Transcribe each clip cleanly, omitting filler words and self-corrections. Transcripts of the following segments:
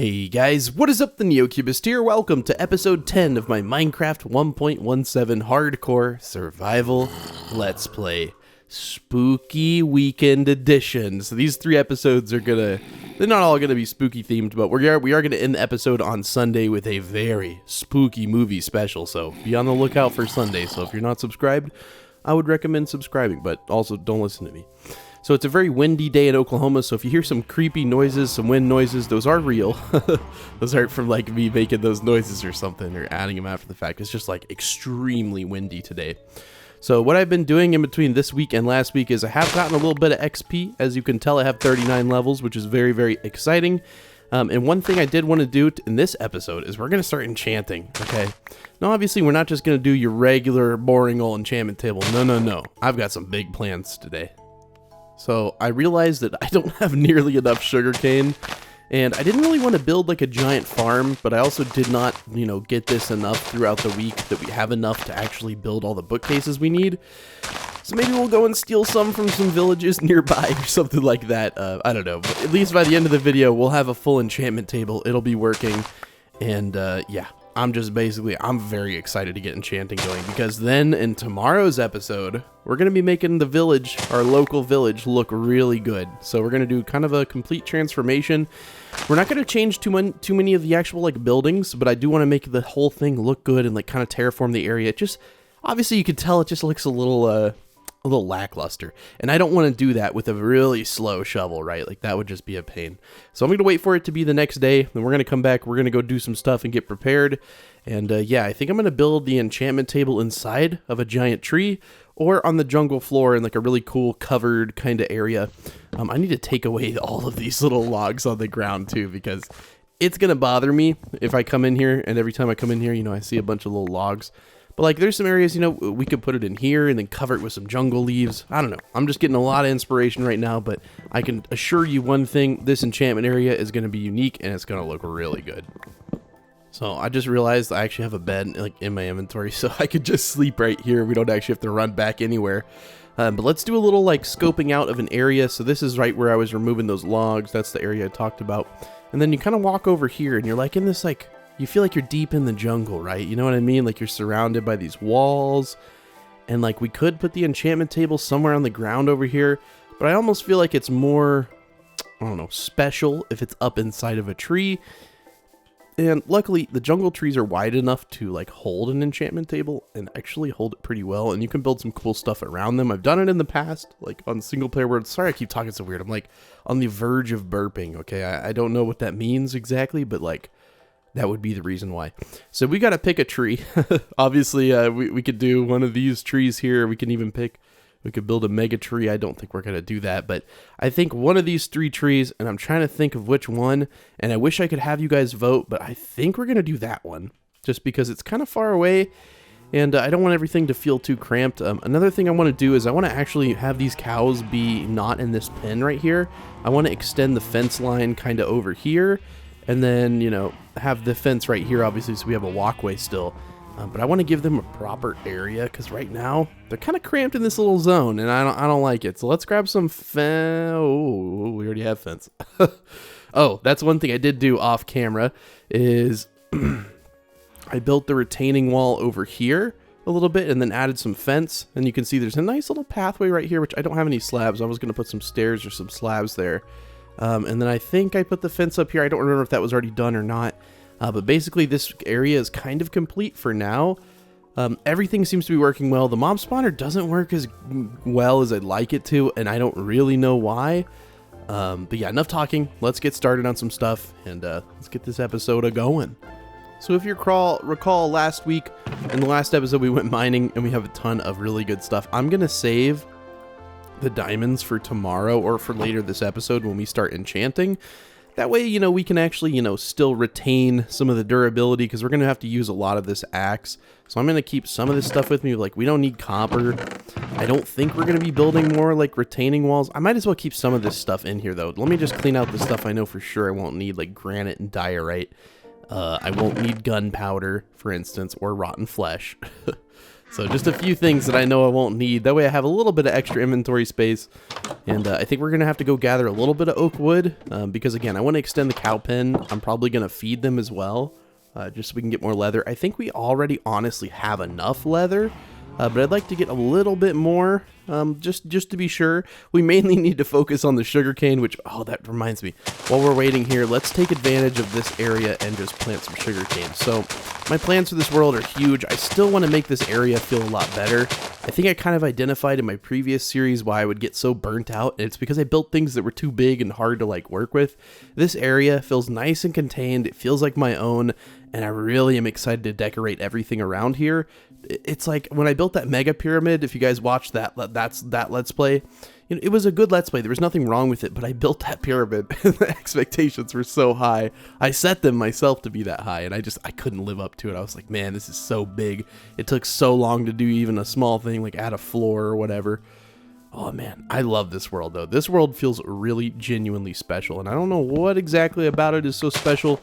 Hey guys, what is up? TheNeocubest here. Welcome to episode 10 of my Minecraft 1.17 hardcore survival let's play spooky weekend edition. So these 3 episodes are they're not all gonna be spooky themed, but we are gonna end the episode on Sunday with a very spooky movie special. So be on the lookout for Sunday. So if you're not subscribed, I would recommend subscribing, but also don't listen to me. So it's a very windy day in Oklahoma, so if you hear some creepy noises, some wind noises, those are real. Those aren't from like me making those noises or something, or adding them after the fact. It's just like extremely windy today. So what I've been doing in between this week and last week is I have gotten a little bit of XP. As you can tell, I have 39 levels, which is very, very exciting. And one thing I did want to do in this episode is we're going to start enchanting, okay? Now, obviously, we're not just going to do your regular, boring old enchantment table. No. I've got some big plans today. So I realized that I don't have nearly enough sugarcane, and I didn't really want to build like a giant farm, but I also did not, get this enough throughout the week that we have enough to actually build all the bookcases we need. So maybe we'll go and steal some from some villages nearby or something like that. I don't know, but at least by the end of the video, we'll have a full enchantment table. It'll be working, and yeah. I'm very excited to get enchanting going, because then in tomorrow's episode, we're going to be making the village, our local village, look really good. So we're going to do kind of a complete transformation. We're not going to change too many of the actual like buildings, but I do want to make the whole thing look good and like kind of terraform the area. It just, obviously you can tell it just looks a little lackluster, and I don't want to do that with a really slow shovel, right? Like that would just be a pain. So I'm going to wait for it to be the next day, then we're going to come back, we're going to go do some stuff and get prepared. And yeah, I think I'm going to build the enchantment table inside of a giant tree, or on the jungle floor in like a really cool covered kind of area. I need to take away all of these little logs on the ground too, because it's going to bother me if I come in here, and every time I come in here, I see a bunch of little logs. But like there's some areas, we could put it in here and then cover it with some jungle leaves. I don't know. I'm just getting a lot of inspiration right now, but I can assure you one thing, this enchantment area is going to be unique and it's going to look really good. So I just realized I actually have a bed like in my inventory, so I could just sleep right here. We don't actually have to run back anywhere. But let's do a little like scoping out of an area. So this is right where I was removing those logs. That's the area I talked about. And then you kind of walk over here and you're like in this like, you feel like you're deep in the jungle, right? You know what I mean? Like you're surrounded by these walls, and like we could put the enchantment table somewhere on the ground over here, but I almost feel like it's more, I don't know, special if it's up inside of a tree. And luckily the jungle trees are wide enough to like hold an enchantment table and actually hold it pretty well, and you can build some cool stuff around them. I've done it in the past, like on single player worlds. Sorry I keep talking so weird. I'm like on the verge of burping, okay? I don't know what that means exactly, but like that would be the reason why. So we got to pick a tree. Obviously, we could do one of these trees here. We could build a mega tree. I don't think we're going to do that, but I think one of these 3 trees, and I'm trying to think of which one, and I wish I could have you guys vote, but I think we're going to do that one, just because it's kind of far away, and I don't want everything to feel too cramped. Another thing I want to do is I want to actually have these cows be not in this pen right here. I want to extend the fence line kind of over here, and then, have the fence right here, obviously, so we have a walkway still. But I want to give them a proper area, because right now they're kind of cramped in this little zone, and I don't like it. So let's grab some oh, we already have fence. Oh, that's one thing I did do off camera is I built the retaining wall over here a little bit and then added some fence. And you can see there's a nice little pathway right here, which I don't have any slabs. I was going to put some stairs or some slabs there. And then I think I put the fence up here. I don't remember if that was already done or not. But basically this area is kind of complete for now. Everything seems to be working well. The mob spawner doesn't work as well as I'd like it to, and I don't really know why. But yeah, enough talking. Let's get started on some stuff, and let's get this episode going. So if you recall last week, in the last episode we went mining, and we have a ton of really good stuff. I'm going to save the diamonds for tomorrow or for later this episode when we start enchanting. That way, we can actually, still retain some of the durability, because we're going to have to use a lot of this axe. So I'm going to keep some of this stuff with me. Like, we don't need copper. I don't think we're going to be building more, like, retaining walls. I might as well keep some of this stuff in here, though. Let me just clean out the stuff I know for sure I won't need, like granite and diorite. I won't need gunpowder, for instance, or rotten flesh. So just a few things that I know I won't need. That way I have a little bit of extra inventory space. And I think we're going to have to go gather a little bit of oak wood. Because again, I want to extend the cow pen. I'm probably going to feed them as well. Just so we can get more leather. I think we already honestly have enough leather. But I'd like to get a little bit more, just to be sure. We mainly need to focus on the sugarcane, which, oh, that reminds me. While we're waiting here, let's take advantage of this area and just plant some sugarcane. So my plans for this world are huge. I still want to make this area feel a lot better. I think I kind of identified in my previous series why I would get so burnt out. And it's because I built things that were too big and hard to like work with. This area feels nice and contained. It feels like my own. And I really am excited to decorate everything around here. It's like when I built that mega pyramid, if you guys watched that Let's Play, you know, it was a good Let's Play. There was nothing wrong with it, but I built that pyramid and the expectations were so high. I set them myself to be that high, and I couldn't live up to it. I was like, man, this is so big. It took so long to do even a small thing like add a floor or whatever. Oh man, I love this world though. This world feels really genuinely special, and I don't know what exactly about it is so special.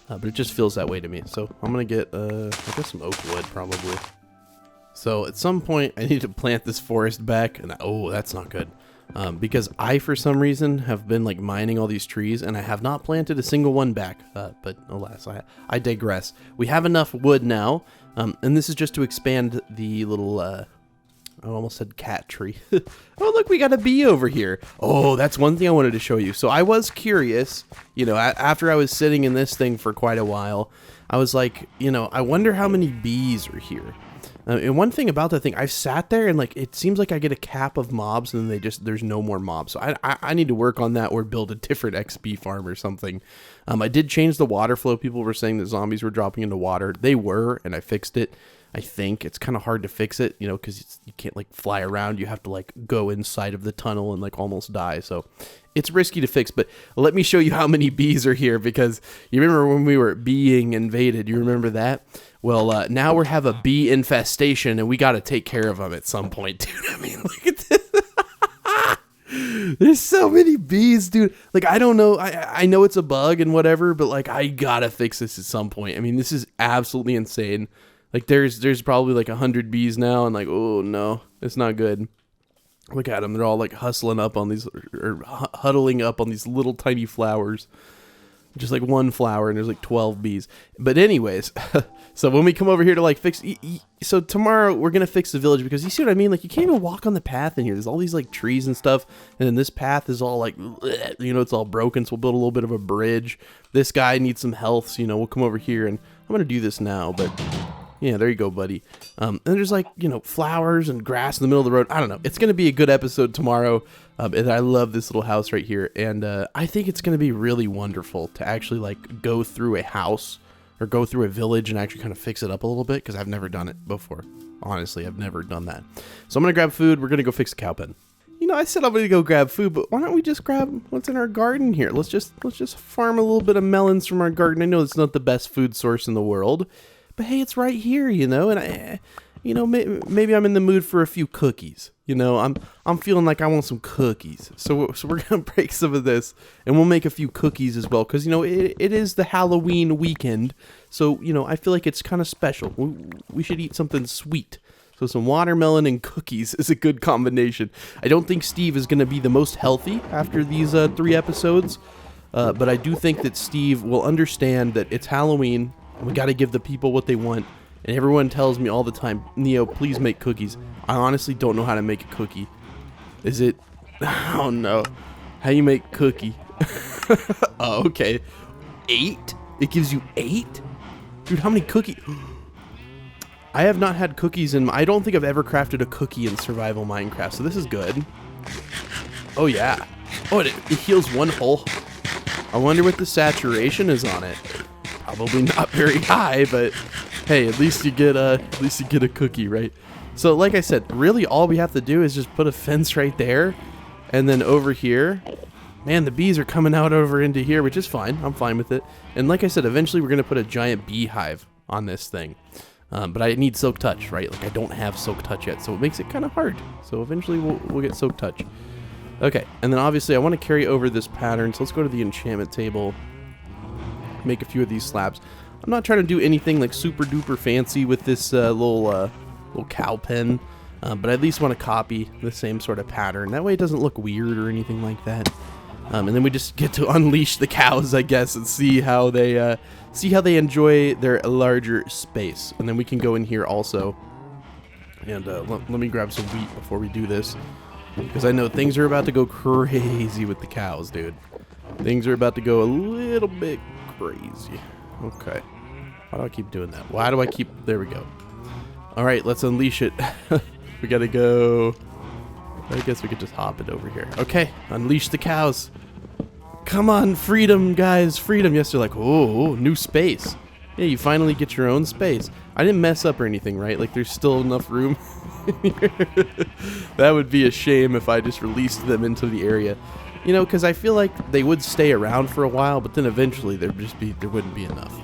But it just feels that way to me. So I'm going to get, I guess some oak wood probably. So at some point I need to plant this forest back. And oh, that's not good. Because I, for some reason, have been like mining all these trees and I have not planted a single one back. But alas, I digress. We have enough wood now. And this is just to expand the little, I almost said cat tree. Oh, look, we got a bee over here. Oh, that's one thing I wanted to show you. So I was curious, you know, after I was sitting in this thing for quite a while, I was like, you know, I wonder how many bees are here. And one thing about that thing, I've sat there and like, it seems like I get a cap of mobs and then there's no more mobs. So I need to work on that or build a different XP farm or something. I did change the water flow. People were saying that zombies were dropping into water. They were, and I fixed it. I think it's kind of hard to fix it, you know, because you can't like fly around. You have to like go inside of the tunnel and like almost die. So it's risky to fix. But let me show you how many bees are here, because you remember when we were being invaded? You remember that? Well, now we have a bee infestation, and we got to take care of them at some point, dude. I mean, look at this. There's so many bees, dude. Like, I don't know. I know it's a bug and whatever, but like, I gotta fix this at some point. I mean, this is absolutely insane. Like there's probably like 100 bees now, and like, oh no, it's not good. Look at them. They're all like hustling up on these, or huddling up on these little tiny flowers. Just like one flower, and there's like 12 bees. But anyways, so when we come over here to like fix, so tomorrow we're going to fix the village, because you see what I mean? Like, you can't even walk on the path in here. There's all these like trees and stuff. And then this path is all like, you know, it's all broken. So we'll build a little bit of a bridge. This guy needs some health. So, you know, we'll come over here, and I'm going to do this now, but yeah, there you go, buddy. And there's like, you know, flowers and grass in the middle of the road. I don't know. It's going to be a good episode tomorrow. And I love this little house right here. And I think it's going to be really wonderful to actually like go through a house or go through a village and actually kind of fix it up a little bit, because I've never done it before. Honestly, I've never done that. So I'm going to grab food. We're going to go fix the cow pen. You know, I said I'm going to go grab food, but why don't we just grab what's in our garden here? Let's just farm a little bit of melons from our garden. I know it's not the best food source in the world, but hey, it's right here, you know, and you know, maybe I'm in the mood for a few cookies. You know, I'm feeling like I want some cookies. So we're going to break some of this, and we'll make a few cookies as well, because, you know, it is the Halloween weekend. So, you know, I feel like it's kind of special. We should eat something sweet. So some watermelon and cookies is a good combination. I don't think Steve is going to be the most healthy after these 3 episodes, but I do think that Steve will understand that it's Halloween. We got to give the people what they want. And everyone tells me all the time, Neo, please make cookies. I honestly don't know how to make a cookie. Is it? Oh no. How you make cookie? Oh, okay. 8? It gives you 8? Dude, how many cookies? I have not had cookies in, I don't think I've ever crafted a cookie in survival Minecraft, so this is good. Oh yeah. Oh, it heals one whole. I wonder what the saturation is on it. Probably not very high, but hey, at least you get a cookie, right? So like I said, really all we have to do is just put a fence right there, and then over here, man, the bees are coming out over into here, which is fine. I'm fine with it. And like I said, eventually we're gonna put a giant beehive on this thing, but I need silk touch, right? Like I don't have silk touch yet, so it makes it kind of hard. So eventually we'll get silk touch. Okay, and then obviously I want to carry over this pattern, so let's go to the enchantment table. Make a few of these slabs. I'm not trying to do anything like super duper fancy with this little little cow pen. But I at least want to copy the same sort of pattern. That way it doesn't look weird or anything like that. And then we just get to unleash the cows, I guess, and see how they enjoy their larger space. And then we can go in here also. And let me grab some wheat before we do this, because I know things are about to go crazy with the cows, dude. Things are about to go a little bit crazy. Okay. Why do I keep doing that? Why do I keep... There we go. All right, let's unleash it. We gotta go... I guess we could just hop it over here. Okay, unleash the cows. Come on, freedom, guys, freedom. Yes, they're like, oh, new space. Yeah, you finally get your own space. I didn't mess up or anything, right? Like, there's still enough room in here. That would be a shame if I just released them into the area. You know, because I feel like they would stay around for a while, but then eventually there wouldn't be enough.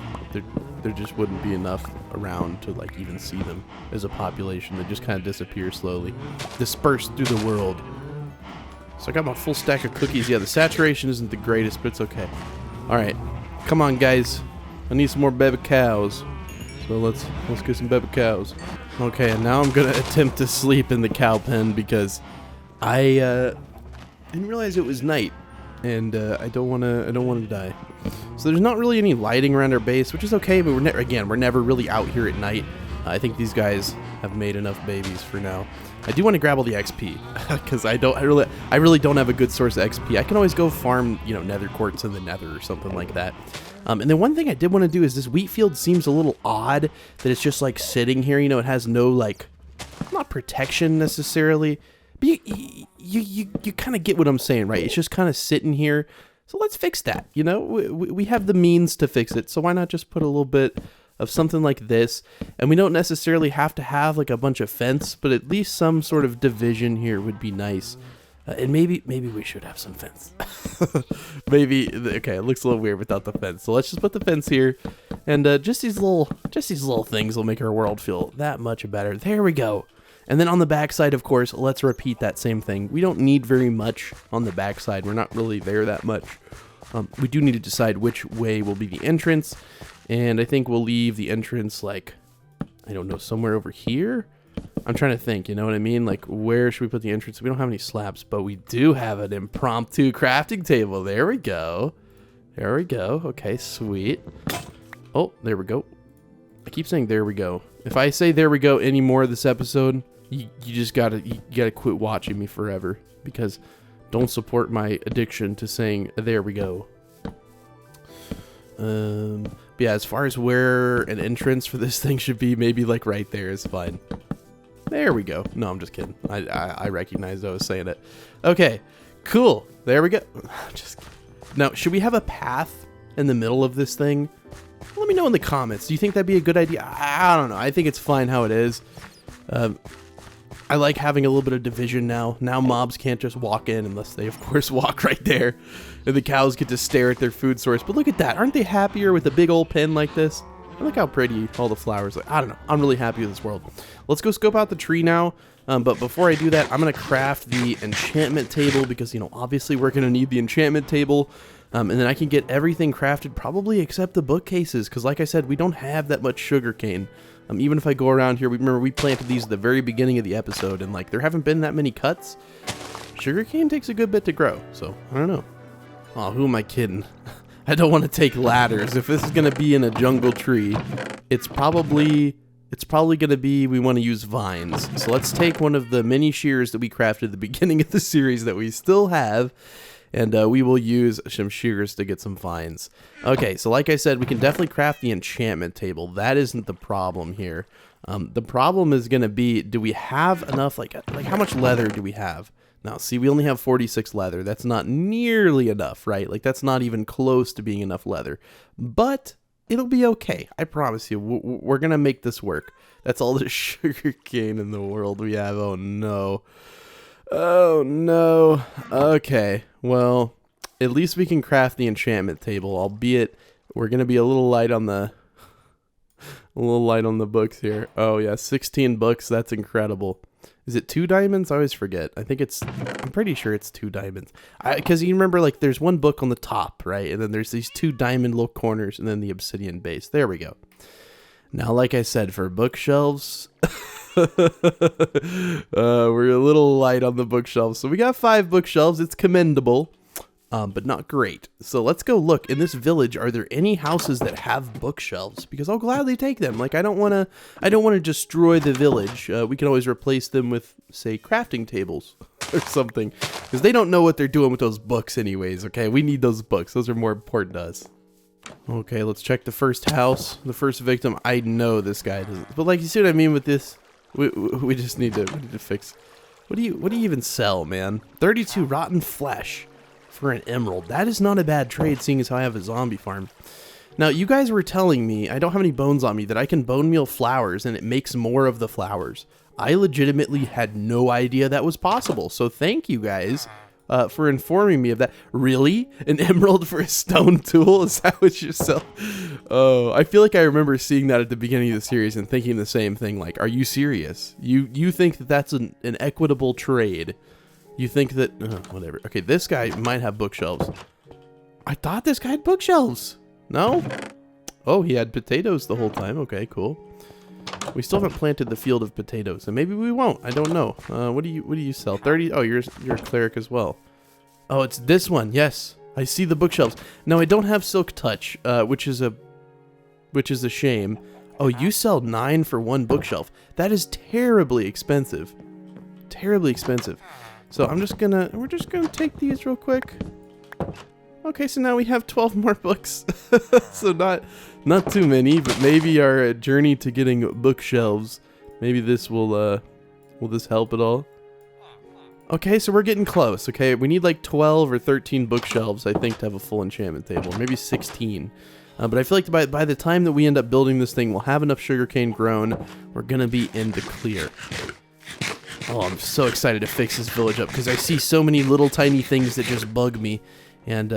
There just wouldn't be enough around to, like, even see them as a population. They just kind of disappear slowly, dispersed through the world. So I got my full stack of cookies. Yeah, the saturation isn't the greatest, but it's okay. All right, come on, guys. I need some more baby cows. So let's get some baby cows. Okay, and now I'm gonna attempt to sleep in the cow pen because I didn't realize it was night, and I don't wanna die. So there's not really any lighting around our base, which is okay. But we're never really out here at night. I think these guys have made enough babies for now. I do want to grab all the XP because I really don't have a good source of XP. I can always go farm, you know, nether quartz in the nether or something like that. And then one thing I did want to do is this wheat field seems a little odd that it's just like sitting here. You know, it has no, like, not protection necessarily, but you kind of get what I'm saying, right? It's just kind of sitting here. So let's fix that. You know, we have the means to fix it. So why not just put a little bit of something like this? And we don't necessarily have to have like a bunch of fence, but at least some sort of division here would be nice. And maybe we should have some fence. Maybe, okay, it looks a little weird without the fence. So let's just put the fence here, and just these little things will make our world feel that much better. There we go. And then on the backside, of course, let's repeat that same thing. We don't need very much on the backside. We're not really there that much. We do need to decide which way will be the entrance, and I think we'll leave the entrance, like, I don't know, somewhere over here. I'm trying to think, you know what I mean? Like, where should we put the entrance? We don't have any slabs, but we do have an impromptu crafting table. There we go. There we go. Okay, sweet. Oh, there we go. I keep saying there we go. If I say there we go any more this episode, you gotta quit watching me forever, because don't support my addiction to saying there we go. But yeah, as far as where an entrance for this thing should be, maybe like right there is fine. There we go. No, I'm just kidding. I recognized I was saying it. Okay, cool. There we go. Just now, should we have a path in the middle of this thing? Let me know in the comments. Do you think that'd be a good idea? I don't know. I think it's fine how it is. I like having a little bit of division now. Now mobs can't just walk in unless they, of course, walk right there. And the cows get to stare at their food source. But look at that. Aren't they happier with a big old pen like this? And look how pretty all the flowers are. I don't know. I'm really happy with this world. Let's go scope out the tree now. But before I do that, I'm going to craft the enchantment table because, you know, obviously we're going to need the enchantment table. And then I can get everything crafted, probably except the bookcases. Because like I said, we don't have that much sugarcane. Even if I go around here, remember we planted these at the very beginning of the episode, and like there haven't been that many cuts. Sugarcane takes a good bit to grow, so I don't know. Oh, who am I kidding? I don't want to take ladders. If this is gonna be in a jungle tree, it's probably gonna be we want to use vines. So let's take one of the mini shears that we crafted at the beginning of the series that we still have. And we will use some shears to get some vines. Okay, so like I said, we can definitely craft the enchantment table. That isn't the problem here. The problem is going to be, do we have enough, like how much leather do we have? Now, see, we only have 46 leather. That's not nearly enough, right? Like, that's not even close to being enough leather. But it'll be okay. I promise you, we're going to make this work. That's all the sugar cane in the world we have. Oh, no. Oh, no. Okay. Well, at least we can craft the enchantment table, albeit we're going to be a little light on the books here. Oh yeah, 16 books. That's incredible. Is it 2 diamonds? I always forget. I'm pretty sure it's 2 diamonds. Because you remember, like, there's one book on the top, right? And then there's these 2 diamond little corners and then the obsidian base. There we go. Now, like I said, for bookshelves, We're a little light on the bookshelves. So we got 5 bookshelves. It's commendable, but not great. So let's go look. In this village, are there any houses that have bookshelves? Because I'll gladly take them. Like, I don't want to destroy the village. We can always replace them with, say, crafting tables or something. Because they don't know what they're doing with those books anyways, okay? We need those books. Those are more important to us. Okay, let's check the first house. The first victim. I know this guy doesn't. But like, you see what I mean with this? We just need to fix. What do you even sell, man? 32 rotten flesh for an emerald. That is not a bad trade, seeing as how I have a zombie farm. Now, you guys were telling me, I don't have any bones on me, that I can bone meal flowers and it makes more of the flowers. I legitimately had no idea that was possible. So thank you guys for informing me of that. Really? An emerald for a stone tool? Is that what you sell? Oh, I feel like I remember seeing that at the beginning of the series and thinking the same thing. Like, are you serious? You think that that's an equitable trade? You think that... whatever. Okay, this guy might have bookshelves. I thought this guy had bookshelves. No? Oh, he had potatoes the whole time. Okay, cool. We still haven't planted the field of potatoes, and maybe we won't. I don't know. What do you sell? 30? Oh, you're a cleric as well. Oh, it's this one. Yes, I see the bookshelves. No, I don't have silk touch, which is a shame. Oh, you sell 9 for 1 bookshelf. That is terribly expensive. Terribly expensive. So we're just gonna take these real quick. Okay, so now we have 12 more books. So not too many, but maybe our journey to getting bookshelves, maybe this will this help at all? Okay, so we're getting close. Okay, we need like 12 or 13 bookshelves, I think, to have a full enchantment table, maybe 16. But I feel like by the time that we end up building this thing, we'll have enough sugarcane grown. We're gonna be in the clear. Oh, I'm so excited to fix this village up because I see so many little tiny things that just bug me, and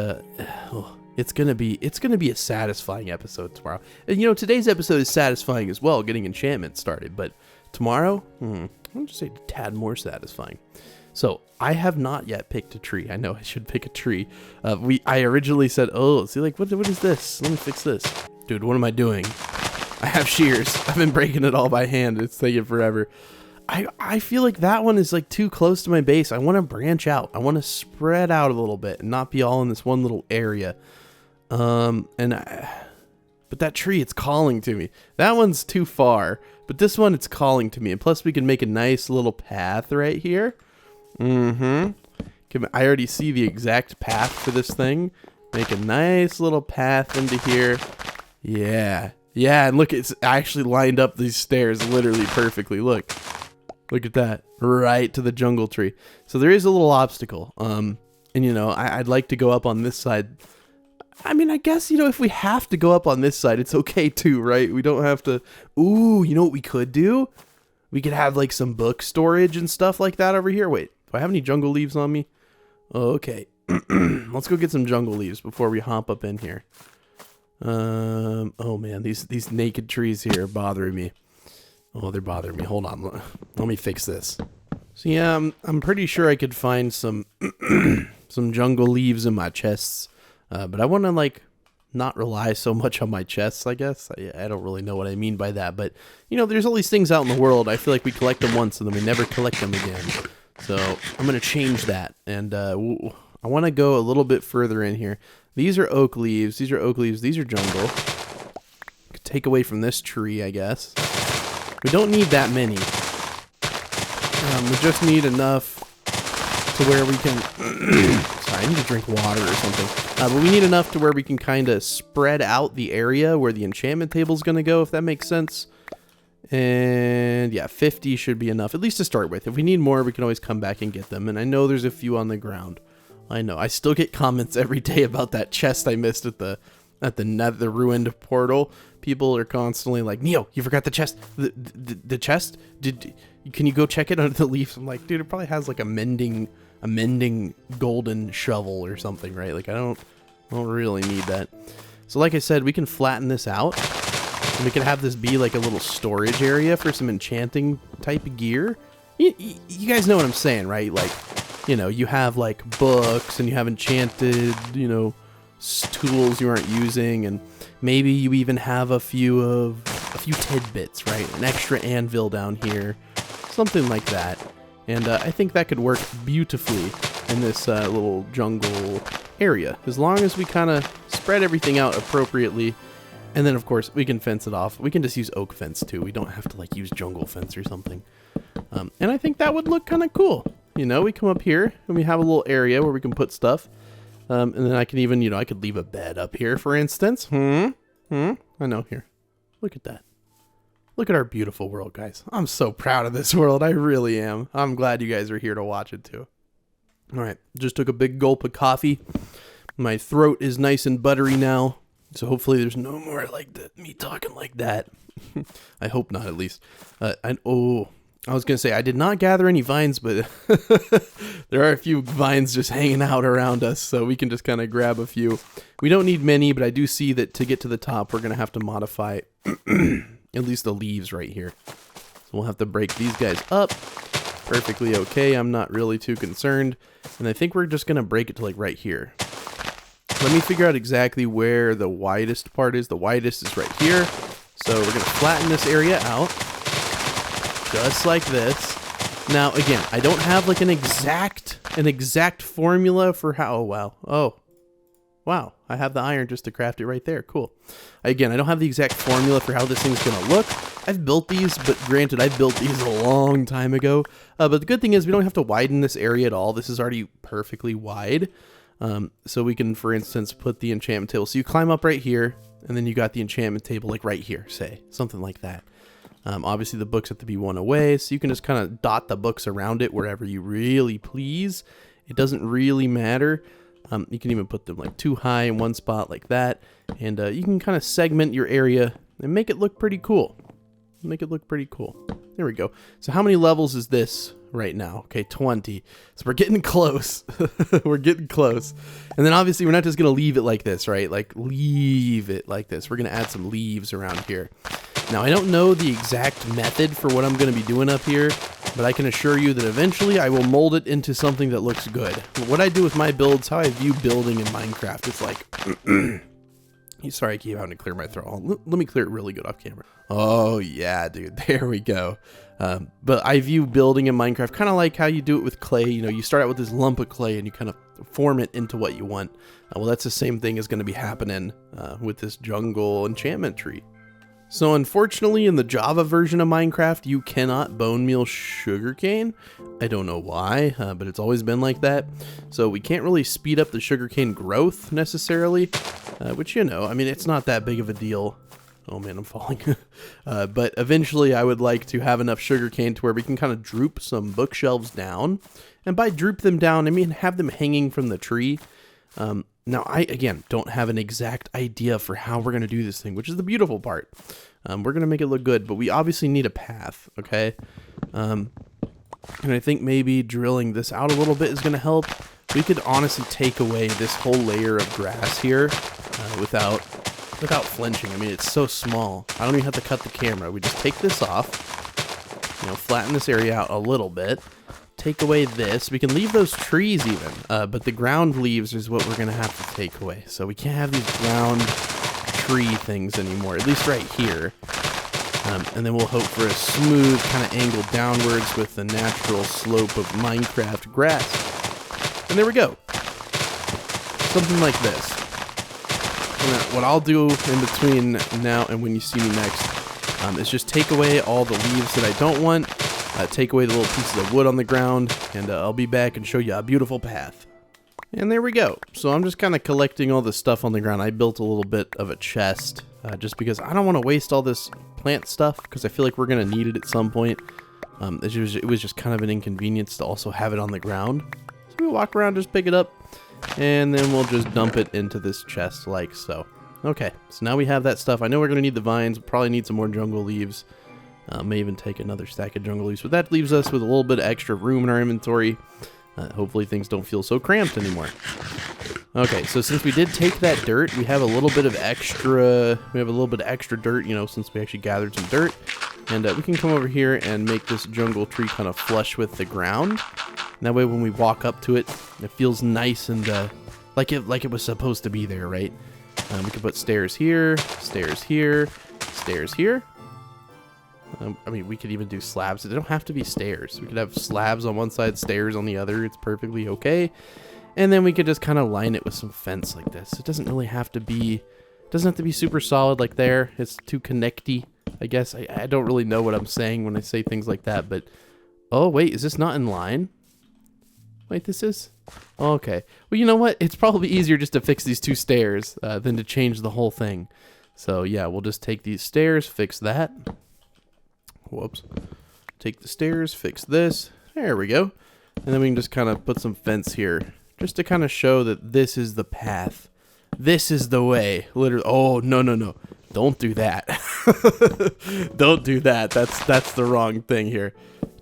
it's gonna be a satisfying episode tomorrow. And you know, today's episode is satisfying as well, getting enchantment started. But tomorrow, I'll just say a tad more satisfying. So I have not yet picked a tree. I know I should pick a tree. I originally said, oh, see, like what is this? Let me fix this, dude. What am I doing? I have shears. I've been breaking it all by hand. It's taking forever. I feel like that one is like too close to my base. I want to branch out. I want to spread out a little bit and not be all in this one little area. But that tree, it's calling to me. That one's too far, but this one, it's calling to me. And plus we can make a nice little path right here. I already see the exact path for this thing. Make a nice little path into here. Yeah, and look, it's actually lined up these stairs literally perfectly. Look at that, right to the jungle tree. So there is a little obstacle. And you know, I'd like to go up on this side. I mean, I guess, you know, if we have to go up on this side, it's okay too, right? We don't have to. Ooh, you know what we could do? We could have like some book storage and stuff like that over here. Wait, do I have any jungle leaves on me? Oh, okay. Let's go get some jungle leaves before we hop up in here. Oh man, these naked trees here are bothering me. Oh, they're bothering me. Hold on. Let me fix this. So yeah, I'm pretty sure I could find some some jungle leaves in my chests. But I want to like not rely so much on my chests, I guess. I don't really know what I mean by that, but you know, there's all these things out in the world. I feel like we collect them once and then we never collect them again. So I'm going to change that. And I want to go a little bit further in here. These are oak leaves. These are oak leaves. These are jungle. Could take away from this tree, I guess. We don't need that many. We just need enough to where we can... Sorry, I need to drink water or something. But we need enough to where we can kind of spread out the area where the enchantment table is going to go, if that makes sense. And yeah, 50 should be enough, at least to start with. If we need more, we can always come back and get them. And I know there's a few on the ground. I know. I still get comments every day about that chest I missed at the ruined portal. People are constantly like, Neo, you forgot the chest. The chest? Can you go check it under the leaves? I'm like, dude, it probably has like a mending golden shovel or something, right? Like I don't really need that. So like I said, we can flatten this out and we can have this be like a little storage area for some enchanting type of gear. You guys know what I'm saying, right? Like, you know, you have like books and you have enchanted, you know, tools you aren't using, and maybe you even have a few tidbits, right? An extra anvil down here, something like that. And I think that could work beautifully in this little jungle area, as long as we kind of spread everything out appropriately. And then, of course, we can fence it off. We can just use oak fence, too. We don't have to, like, use jungle fence or something. And I think that would look kind of cool. You know, we come up here, and we have a little area where we can put stuff. And then I can even, you know, I could leave a bed up here, for instance. I know, here. Look at that. Look at our beautiful world, guys. I'm so proud of this world. I really am. I'm glad you guys are here to watch it, too. All right, just took a big gulp of coffee. My throat is nice and buttery now. So hopefully there's no more like me talking like that. I hope not, at least. I was going to say, I did not gather any vines, but there are a few vines just hanging out around us, so we can just kind of grab a few. We don't need many, but I do see that to get to the top, we're going to have to modify at least the leaves right here. So we'll have to break these guys up. Perfectly okay. I'm not really too concerned. And I think we're just going to break it to like right here. Let me figure out exactly where the widest part is. The widest is right here. So we're going to flatten this area out. Just like this. Now, again, I don't have like an exact formula for how, oh, wow. I have the iron just to craft it right there. Cool. Again, I don't have the exact formula for how this thing's going to look. I've built these, but granted, I built these a long time ago. But the good thing is we don't have to widen this area at all. This is already perfectly wide. So we can, for instance, put the enchantment table. So you climb up right here, and then you got the enchantment table like right here, say. Something like that. Obviously, the books have to be one away, so you can just kind of dot the books around it wherever you really please. It doesn't really matter. You can even put them like too high in one spot like that. And you can kind of segment your area and make it look pretty cool. Make it look pretty cool. There we go. So how many levels is this right now? Okay, 20. So we're getting close. We're getting close. And then obviously we're not just going to leave it like this, right? Like leave it like this. We're going to add some leaves around here. Now I don't know the exact method for what I'm going to be doing up here, but I can assure you that eventually I will mold it into something that looks good. What I do with my builds, how I view building in Minecraft, it's like... Sorry, I keep having to clear my throat. Let me clear it really good off camera. Oh, yeah, dude. There we go. But I view building in Minecraft kind of like how you do it with clay. You know, you start out with this lump of clay and you kind of form it into what you want. Well, that's the same thing is going to be happening with this jungle enchantment tree. So unfortunately, in the Java version of Minecraft, you cannot bone meal sugarcane. I don't know why, but it's always been like that. So we can't really speed up the sugarcane growth necessarily, which, you know, I mean, it's not that big of a deal. Oh man, I'm falling. But eventually I would like to have enough sugarcane to where we can kind of droop some bookshelves down. And by droop them down, I mean have them hanging from the tree. Now, I, again, don't have an exact idea for how we're going to do this thing, which is the beautiful part. We're going to make it look good, but we obviously need a path, okay? And I think maybe drilling this out a little bit is going to help. We could honestly take away this whole layer of grass here without flinching. I mean, it's so small. I don't even have to cut the camera. We just take this off, you know, flatten this area out a little bit. Take away this. We can leave those trees even, but the ground leaves is what we're going to have to take away. So we can't have these ground tree things anymore, at least right here. And then we'll hope for a smooth kind of angle downwards with the natural slope of Minecraft grass. And there we go. Something like this. And what I'll do in between now and when you see me next is just take away all the leaves that I don't want. Take away the little pieces of wood on the ground, and I'll be back and show you a beautiful path. And there we go. So I'm just kind of collecting all the stuff on the ground. I built a little bit of a chest, just because I don't want to waste all this plant stuff, because I feel like we're going to need it at some point. It was just kind of an inconvenience to also have it on the ground. So we walk around, just pick it up, and then we'll just dump it into this chest like so. Okay, so now we have that stuff. I know we're going to need the vines. We'll probably need some more jungle leaves. May even take another stack of jungle leaves, but that leaves us with a little bit of extra room in our inventory. Hopefully things don't feel so cramped anymore. Okay, so since we did take that dirt, we have a little bit of extra. We have a little bit of extra dirt, you know, since we actually gathered some dirt, and we can come over here and make this jungle tree kind of flush with the ground. And that way, when we walk up to it, it feels nice and like it was supposed to be there, right? We can put stairs here, stairs here, stairs here. I mean, we could even do slabs. They don't have to be stairs. We could have slabs on one side, stairs on the other. It's perfectly okay. And then we could just kind of line it with some fence like this. It doesn't really have to be, super solid like there. It's too connecty, I guess. I don't really know what I'm saying when I say things like that, but... Oh, wait, is this not in line? Wait, this is? Okay. Well, you know what? It's probably easier just to fix these 2 stairs than to change the whole thing. So, yeah, we'll just take these stairs, fix that. Whoops. Take the stairs, fix this. There we go. And then we can just kind of put some fence here. Just to kind of show that this is the path. This is the way. Literally. Oh, no, no, no. Don't do that. Don't do that. That's the wrong thing here.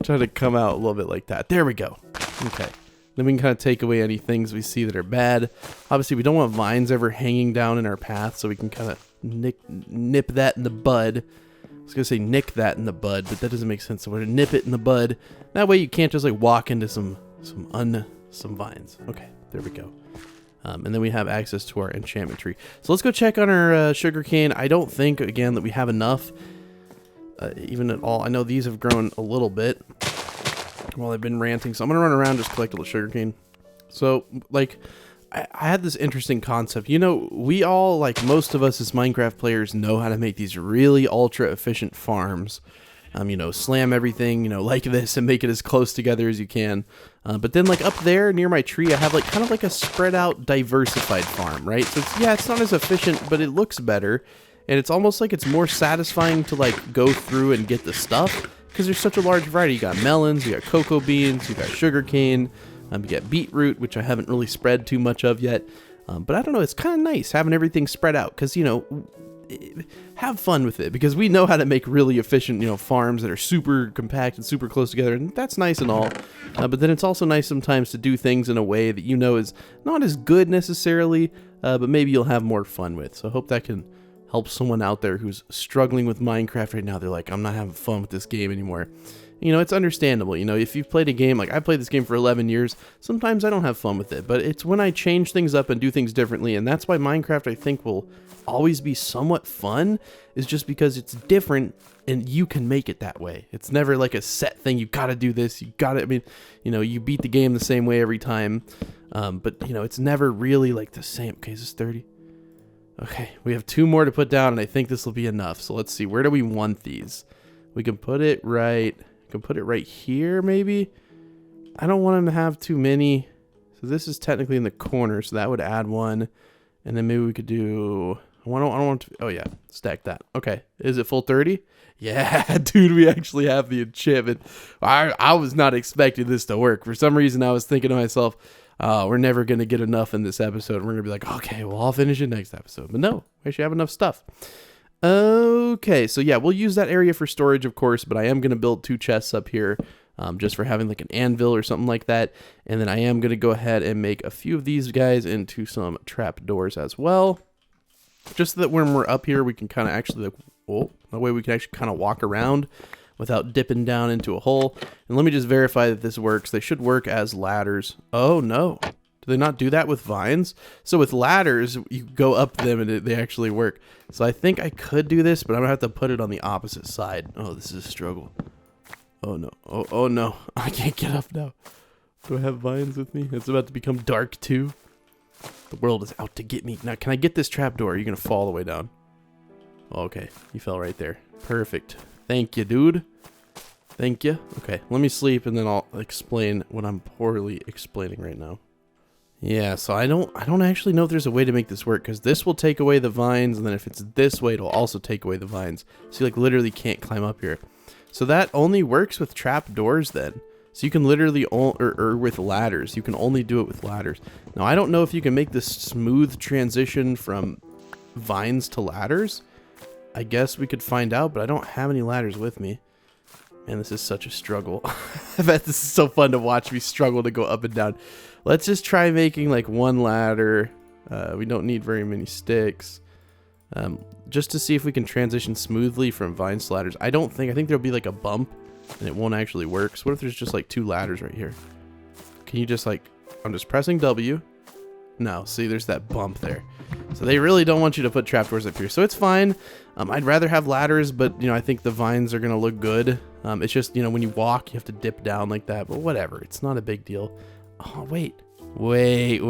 Try to come out a little bit like that. There we go. Okay. Then we can kind of take away any things we see that are bad. Obviously, we don't want vines ever hanging down in our path, so we can kind of nip that in the bud. I was going to say nick that in the bud, but that doesn't make sense. So we're going to nip it in the bud. That way you can't just like walk into some vines. Okay, there we go. And then we have access to our enchantment tree. So let's go check on our sugarcane. I don't think, again, that we have enough, even at all. I know these have grown a little bit while I've been ranting. So I'm going to run around, just collect all the sugarcane. So, like, I had this interesting concept. You know, we all, like most of us as Minecraft players, know how to make these really ultra efficient farms. You know, slam everything, you know, like this and make it as close together as you can. But then like up there near my tree, I have like kind of like a spread out diversified farm, right? So it's, yeah, it's not as efficient, but it looks better. And it's almost like it's more satisfying to like go through and get the stuff because there's such a large variety. You got melons, you got cocoa beans, you got sugarcane, you got beetroot, which I haven't really spread too much of yet. But I don't know, it's kind of nice having everything spread out because, you know, have fun with it because we know how to make really efficient, you know, farms that are super compact and super close together, and that's nice and all. But then it's also nice sometimes to do things in a way that you know is not as good necessarily, but maybe you'll have more fun with. So I hope that can help someone out there who's struggling with Minecraft right now. They're like, I'm not having fun with this game anymore. You know, it's understandable. You know, if you've played a game, like I played this game for 11 years, sometimes I don't have fun with it, but it's when I change things up and do things differently, and that's why Minecraft, I think, will always be somewhat fun, is just because it's different and you can make it that way. It's never like a set thing. You gotta do this. You gotta, I mean, you know, you beat the game the same way every time, but, you know, it's never really like the same. Okay, is this 30? Okay, we have 2 more to put down, and I think this will be enough. So let's see, where do we want these? We can put it right... can put it right here, maybe. I don't want him to have too many. So this is technically in the corner, so that would add 1. And then maybe we could do... I don't want to... Oh, yeah. Stack that. Okay. Is it full 30? Yeah, dude, we actually have the enchantment. I was not expecting this to work. For some reason, I was thinking to myself, we're never going to get enough in this episode. We're going to be like, okay, well, I'll finish it next episode. But no, we actually have enough stuff. Okay, so yeah, we'll use that area for storage, of course, but I am going to build 2 chests up here just for having like an anvil or something like that. And then I am going to go ahead and make a few of these guys into some trap doors as well. Just so that when we're up here, we can kind of actually, like, oh, that way we can actually kind of walk around without dipping down into a hole. And let me just verify that this works. They should work as ladders. Oh, no. Do they not do that with vines? So with ladders, you go up them and they actually work. So I think I could do this, but I'm going to have to put it on the opposite side. Oh, this is a struggle. Oh, no. Oh, no. I can't get up now. Do I have vines with me? It's about to become dark, too. The world is out to get me. Now, can I get this trapdoor? Are you going to fall all the way down? Okay. You fell right there. Perfect. Thank you, dude. Thank you. Okay. Let me sleep, and then I'll explain what I'm poorly explaining right now. Yeah, so I don't actually know if there's a way to make this work, because this will take away the vines, and then if it's this way, it'll also take away the vines. So you like literally can't climb up here. So that only works with trap doors then. So you can literally, or with ladders, you can only do it with ladders. Now I don't know if you can make this smooth transition from vines to ladders. I guess we could find out, but I don't have any ladders with me. Man, this is such a struggle. I bet this is so fun to watch me struggle to go up and down. Let's just try making like 1 ladder. We don't need very many sticks. Just to see if we can transition smoothly from vines to ladders. I think there'll be like a bump and it won't actually work. So what if there's just like 2 ladders right here? Can you just like, I'm just pressing W. No, see, there's that bump there. So they really don't want you to put trapdoors up here. So it's fine. I'd rather have ladders, but, you know, I think the vines are going to look good. It's just, you know, when you walk, you have to dip down like that. But whatever. It's not a big deal. Oh, wait. Wait.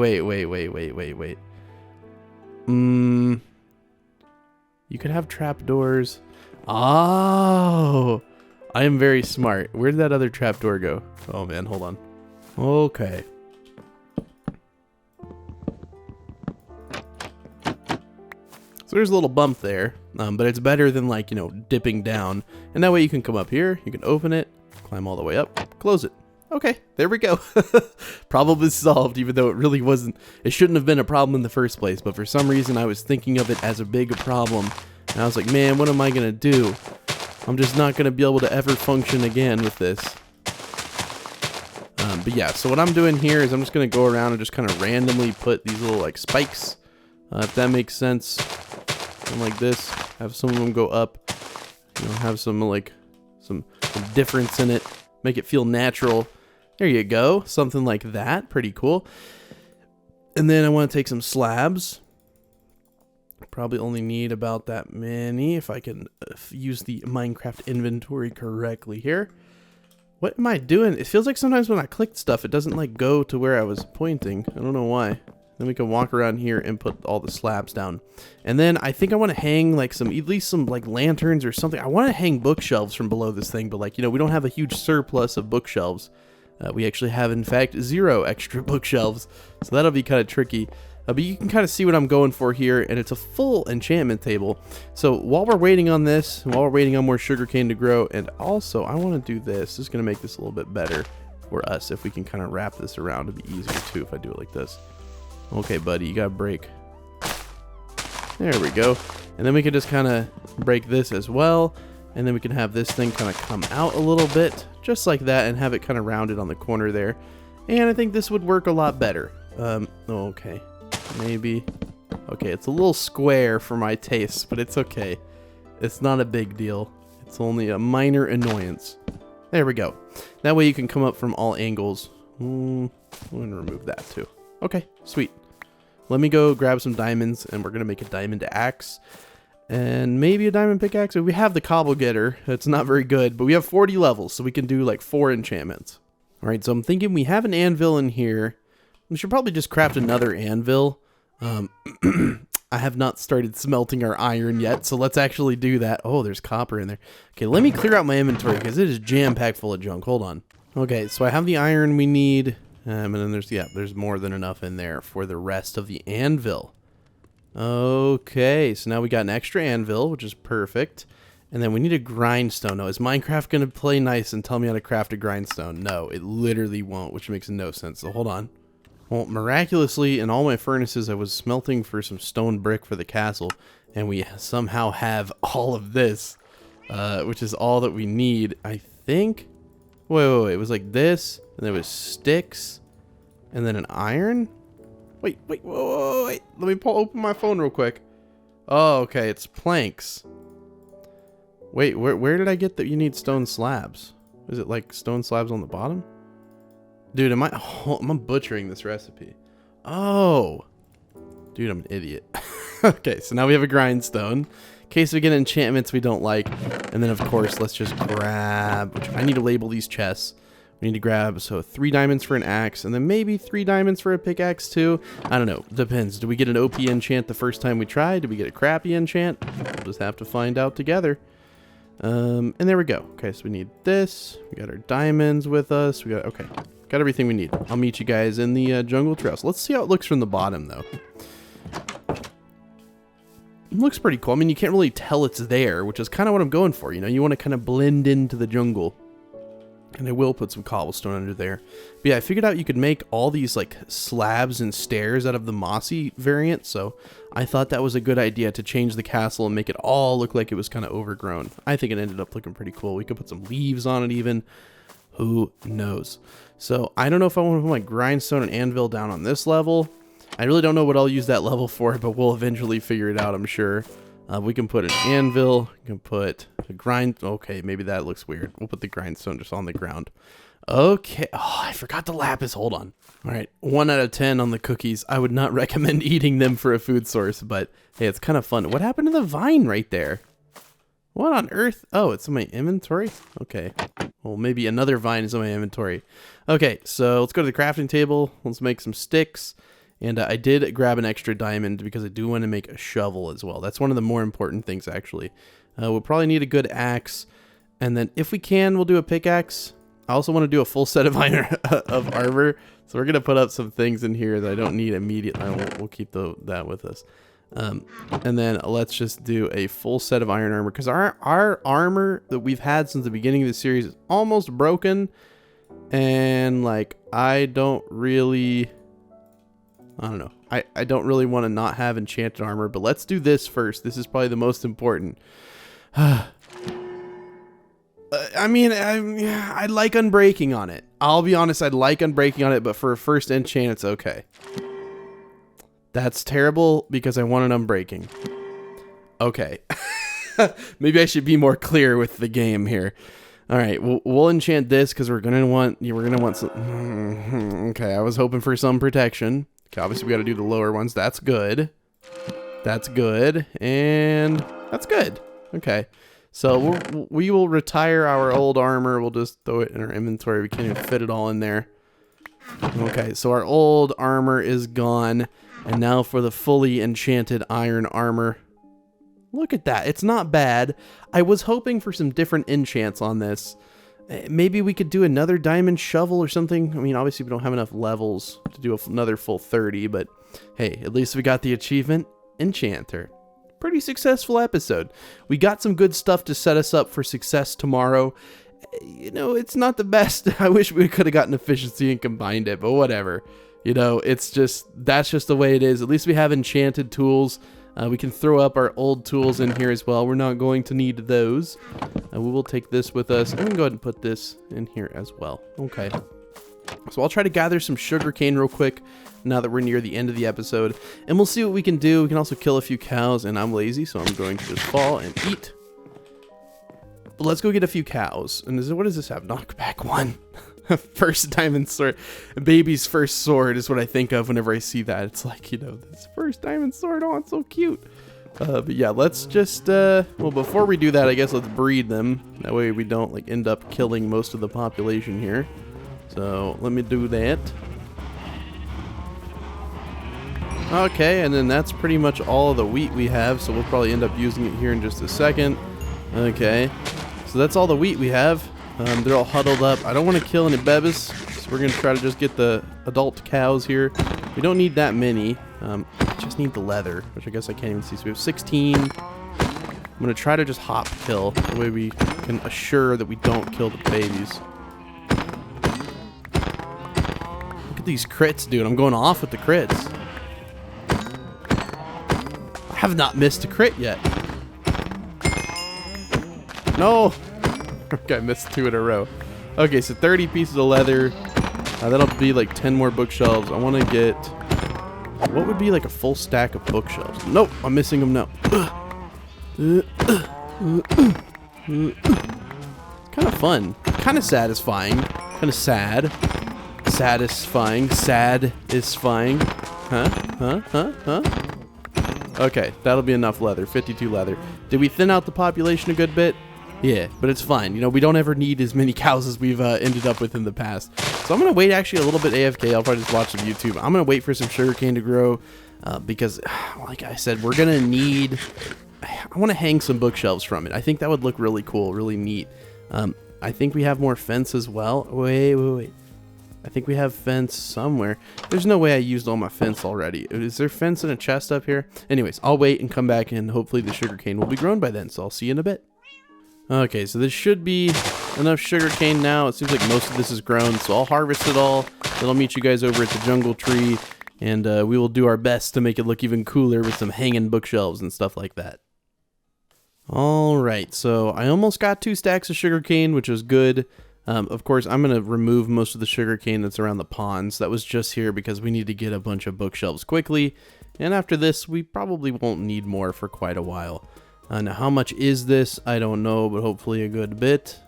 You could have trapdoors. Oh, I am very smart. Where did that other trapdoor go? Oh, man. Hold on. Okay. So there's a little bump there, but it's better than, like, you know, dipping down. And that way you can come up here, you can open it, climb all the way up, close it. Okay, there we go. Problem is solved, even though it really wasn't. It shouldn't have been a problem in the first place, but for some reason I was thinking of it as a big problem. And I was like, man, what am I going to do? I'm just not going to be able to ever function again with this. But yeah, so what I'm doing here is I'm just going to go around and just kind of randomly put these little, like, spikes, if that makes sense. Like this, have some of them go up, you know, have some, like, some difference in it, make it feel natural. There you go, something like that, pretty cool. And then I want to take some slabs. Probably only need about that many if I can use the Minecraft inventory correctly here. What am I doing? It feels like sometimes when I click stuff, it doesn't, like, go to where I was pointing. I don't know why. Then we can walk around here and put all the slabs down. And then I think I want to hang, like, at least some, like, lanterns or something. I want to hang bookshelves from below this thing, but, like, you know, we don't have a huge surplus of bookshelves. We actually have, in fact, 0 extra bookshelves. So that'll be kind of tricky. But you can kind of see what I'm going for here, and it's a full enchantment table. So while we're waiting on this, while we're waiting on more sugarcane to grow, and also I want to do this. This is going to make this a little bit better for us if we can kind of wrap this around. It'd be easier, too, if I do it like this. Okay, buddy, you gotta break. There we go. And then we can just kind of break this as well. And then we can have this thing kind of come out a little bit, just like that, and have it kind of rounded on the corner there. And I think this would work a lot better. Okay. Maybe. Okay, it's a little square for my taste, but it's okay. It's not a big deal. It's only a minor annoyance. There we go. That way you can come up from all angles. I'm going to remove that too. Okay, sweet. Let me go grab some diamonds, and we're going to make a diamond axe. And maybe a diamond pickaxe. We have the cobble getter. It's not very good, but we have 40 levels, so we can do like 4 enchantments. All right, so I'm thinking we have an anvil in here. We should probably just craft another anvil. I have not started smelting our iron yet, so let's actually do that. Oh, there's copper in there. Okay, let me clear out my inventory because it is jam-packed full of junk. Hold on. Okay, so I have the iron we need. And then there's more than enough in there for the rest of the anvil. Okay, so now we got an extra anvil, which is perfect. And then we need a grindstone. Now, is Minecraft going to play nice and tell me how to craft a grindstone? No, it literally won't, which makes no sense. So hold on. Well, miraculously, in all my furnaces, I was smelting for some stone brick for the castle. And we somehow have all of this, which is all that we need, I think. Wait. It was like this, and there was sticks, and then an iron. Wait. Let me open my phone real quick. Oh, okay, it's planks. Wait, where did I get that you need stone slabs? Is it like stone slabs on the bottom? Dude, I'm butchering this recipe. Oh. Dude, I'm an idiot. Okay, so now we have a grindstone. In case we get enchantments we don't like. And then, of course, let's just grab... Which I need to label these chests. We need to grab, so 3 diamonds for an axe. And then maybe 3 diamonds for a pickaxe, too. I don't know. Depends. Do we get an OP enchant the first time we try? Do we get a crappy enchant? We'll just have to find out together. And there we go. Okay, so we need this. We got our diamonds with us. Okay. Got everything we need. I'll meet you guys in the jungle trails. Let's see how it looks from the bottom, though. It looks pretty cool. I mean, you can't really tell it's there, which is kind of what I'm going for. You know, you want to kind of blend into the jungle. And I will put some cobblestone under there. But yeah, I figured out you could make all these like slabs and stairs out of the mossy variant. So I thought that was a good idea to change the castle and make it all look like it was kind of overgrown. I think it ended up looking pretty cool. We could put some leaves on it even. Who knows? So I don't know if I want to put my grindstone and anvil down on this level. I really don't know what I'll use that level for, but we'll eventually figure it out, I'm sure. We can put an anvil, we can put a grind. Okay, maybe that looks weird. We'll put the grindstone just on the ground. Okay. Oh, I forgot the lapis. Hold on. All right. 1 out of 10 on the cookies. I would not recommend eating them for a food source, but hey, it's kind of fun. What happened to the vine right there? What on earth? Oh, it's in my inventory? Okay. Well, maybe another vine is in my inventory. Okay, so let's go to the crafting table. Let's make some sticks. And I did grab an extra diamond because I do want to make a shovel as well. That's one of the more important things, actually. We'll probably need a good axe. And then if we can, we'll do a pickaxe. I also want to do a full set of of armor. So we're going to put up some things in here that I don't need immediately. We'll keep that with us. And then let's just do a full set of iron armor. Because our armor that we've had since the beginning of the series is almost broken. And like, I don't know. I don't really want to not have enchanted armor, but let's do this first. This is probably the most important. I mean, I like unbreaking on it. I'll be honest, I'd like unbreaking on it, but for a first enchant, it's okay. That's terrible because I want an unbreaking. Okay. Maybe I should be more clear with the game here. All right, we'll enchant this because we're gonna want some. Okay, I was hoping for some protection. Okay, obviously we got to do the lower ones. That's good. That's good, and that's good. Okay, so we will retire our old armor. We'll just throw it in our inventory. We can't even fit it all in there. Okay, so our old armor is gone, and now for the fully enchanted iron armor. Look at that. It's not bad. I was hoping for some different enchants on this. Maybe we could do another diamond shovel or something. I mean, obviously we don't have enough levels to do another full 30, but hey, at least we got the achievement, Enchanter. Pretty successful episode. We got some good stuff to set us up for success tomorrow. You know, it's not the best. I wish we could have gotten efficiency and combined it, but whatever. You know, that's just the way it is. At least we have enchanted tools. We can throw up our old tools in here as well. We're not going to need those. We will take this with us. And we can go ahead and put this in here as well. Okay. So I'll try to gather some sugarcane real quick now that we're near the end of the episode. And we'll see what we can do. We can also kill a few cows. And I'm lazy, so I'm going to just fall and eat. But let's go get a few cows. And what does this have? Knockback 1. First diamond sword. Baby's first sword is what I think of whenever I see that. It's like, you know, this first diamond sword. Oh, it's so cute. But yeah, let's just, well, before we do that, I guess let's breed them. That way we don't, like, end up killing most of the population here. So let me do that. Okay, and then that's pretty much all of the wheat we have. So we'll probably end up using it here in just a second. Okay. So that's all the wheat we have. They're all huddled up. I don't want to kill any bebes, so we're going to try to just get the adult cows here. We don't need that many. Just need the leather, which I guess I can't even see. So we have 16. I'm going to try to just hop kill. The way we can assure that we don't kill the babies. Look at these crits, dude. I'm going off with the crits. I have not missed a crit yet. No! Okay, I missed 2 in a row. Okay, so 30 pieces of leather. That'll be like 10 more bookshelves. I want to get... What would be like a full stack of bookshelves? Nope, I'm missing them now. Kind of fun. Kind of satisfying. Kind of sad. Satisfying. Satisfying. Huh? Okay, that'll be enough leather. 52 leather. Did we thin out the population a good bit? Yeah, but it's fine. You know, we don't ever need as many cows as we've ended up with in the past. So I'm going to wait actually a little bit AFK. I'll probably just watch some YouTube. I'm going to wait for some sugarcane to grow because, like I said, we're going to need... I want to hang some bookshelves from it. I think that would look really cool, really neat. I think we have more fence as well. Wait. I think we have fence somewhere. There's no way I used all my fence already. Is there fence in a chest up here? Anyways, I'll wait and come back and hopefully the sugarcane will be grown by then. So I'll see you in a bit. Okay, so this should be enough sugarcane now. It seems like most of this is grown, so I'll harvest it all. Then I'll meet you guys over at the jungle tree, and we will do our best to make it look even cooler with some hanging bookshelves and stuff like that. Alright, so I almost got 2 stacks of sugarcane, which was good. Of course, I'm going to remove most of the sugarcane that's around the ponds. That was just here because we need to get a bunch of bookshelves quickly. And after this, we probably won't need more for quite a while. Now, how much is this? I don't know, but hopefully a good bit.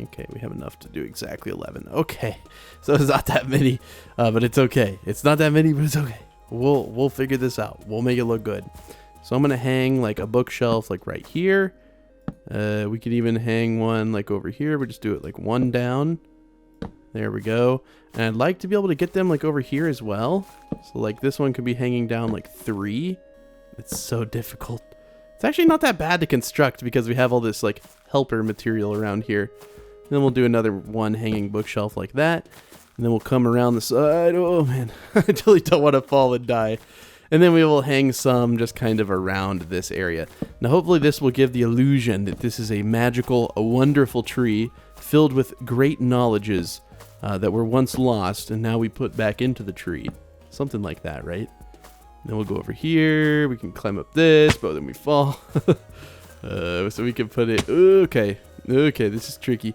Okay, we have enough to do exactly 11. Okay, so it's not that many, but it's okay. It's not that many, but it's okay. We'll figure this out. We'll make it look good. So I'm gonna hang like a bookshelf like right here. We could even hang one like over here. We just do it like one down. There we go. And I'd like to be able to get them like over here as well. So like this one could be hanging down like 3. It's so difficult. It's actually not that bad to construct because we have all this like helper material around here. And then we'll do another one hanging bookshelf like that. And then we'll come around the side. Oh man, I really don't want to fall and die. And then we will hang some just kind of around this area. Now hopefully this will give the illusion that this is a magical, a wonderful tree filled with great knowledges that were once lost and now we put back into the tree. Something like that, right? Then we'll go over here. We can climb up this, but then we fall. So we can put it. Okay, this is tricky.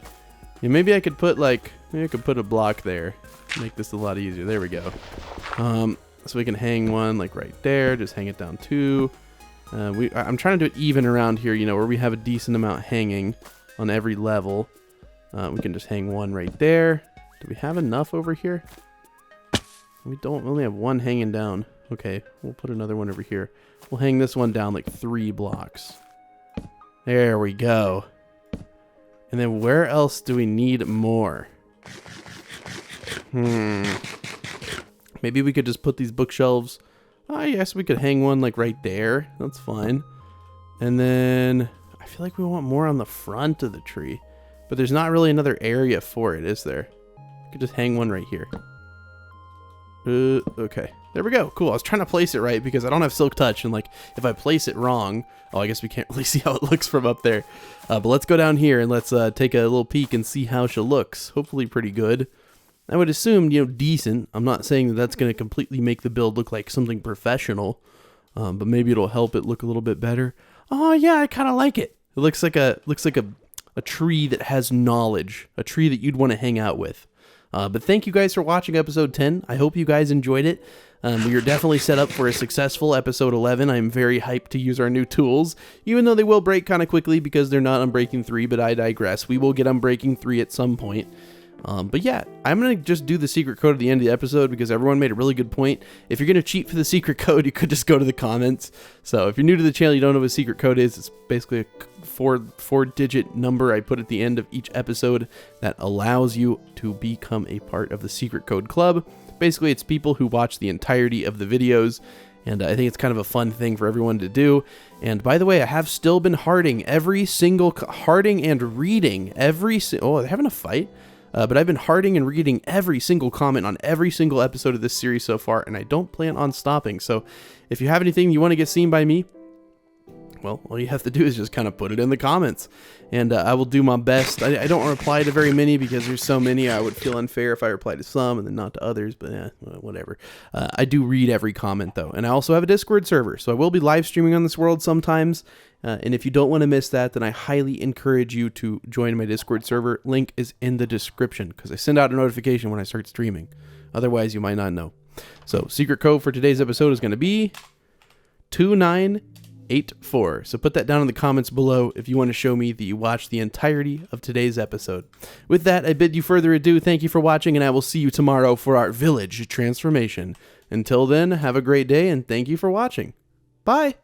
Yeah, maybe I could put a block there. Make this a lot easier. There we go. So we can hang one like right there. Just hang it down 2. I'm trying to do it even around here, you know, where we have a decent amount hanging on every level. We can just hang one right there. Do we have enough over here? We don't. We only have one hanging down. Okay, we'll put another one over here. We'll hang this one down like 3 blocks. There we go. And then where else do we need more? Maybe we could just put these bookshelves. I guess we could hang one like right there. That's fine. And then I feel like we want more on the front of the tree. But there's not really another area for it, is there? We could just hang one right here. Okay. There we go. Cool. I was trying to place it right because I don't have silk touch. And like, if I place it wrong, oh, I guess we can't really see how it looks from up there. But let's go down here and let's take a little peek and see how she looks. Hopefully pretty good. I would assume, you know, decent. I'm not saying that that's going to completely make the build look like something professional. But maybe it'll help it look a little bit better. Oh yeah, I kind of like it. It looks like a tree that has knowledge. A tree that you'd want to hang out with. But thank you guys for watching episode 10. I hope you guys enjoyed it. We are definitely set up for a successful episode 11. I'm very hyped to use our new tools, even though they will break kind of quickly because they're not Unbreaking 3, but I digress. We will get Unbreaking 3 at some point. But yeah, I'm going to just do the secret code at the end of the episode because everyone made a really good point. If you're going to cheat for the secret code, you could just go to the comments. So if you're new to the channel, you don't know what a secret code is, it's basically a four-digit number I put at the end of each episode that allows you to become a part of the secret code club. Basically, it's people who watch the entirety of the videos, and I think it's kind of a fun thing for everyone to do. And by the way, I have still been harding every single harding and reading every oh, they're having a fight. But I've been harding and reading every single comment on every single episode of this series so far, and I don't plan on stopping. So if you have anything you want to get seen by me, well, all you have to do is just kind of put it in the comments, and I will do my best. I don't reply to very many because there's so many. I would feel unfair if I reply to some and then not to others, but whatever. I do read every comment, though, and I also have a Discord server, so I will be live streaming on this world sometimes, and if you don't want to miss that, then I highly encourage you to join my Discord server. Link is in the description because I send out a notification when I start streaming. Otherwise, you might not know. So, secret code for today's episode is going to be 2984. So put that down in the comments below if you want to show me that you watched the entirety of today's episode. With that, I bid you further ado. Thank you for watching, and I will see you tomorrow for our village transformation. Until then, have a great day, and thank you for watching. Bye!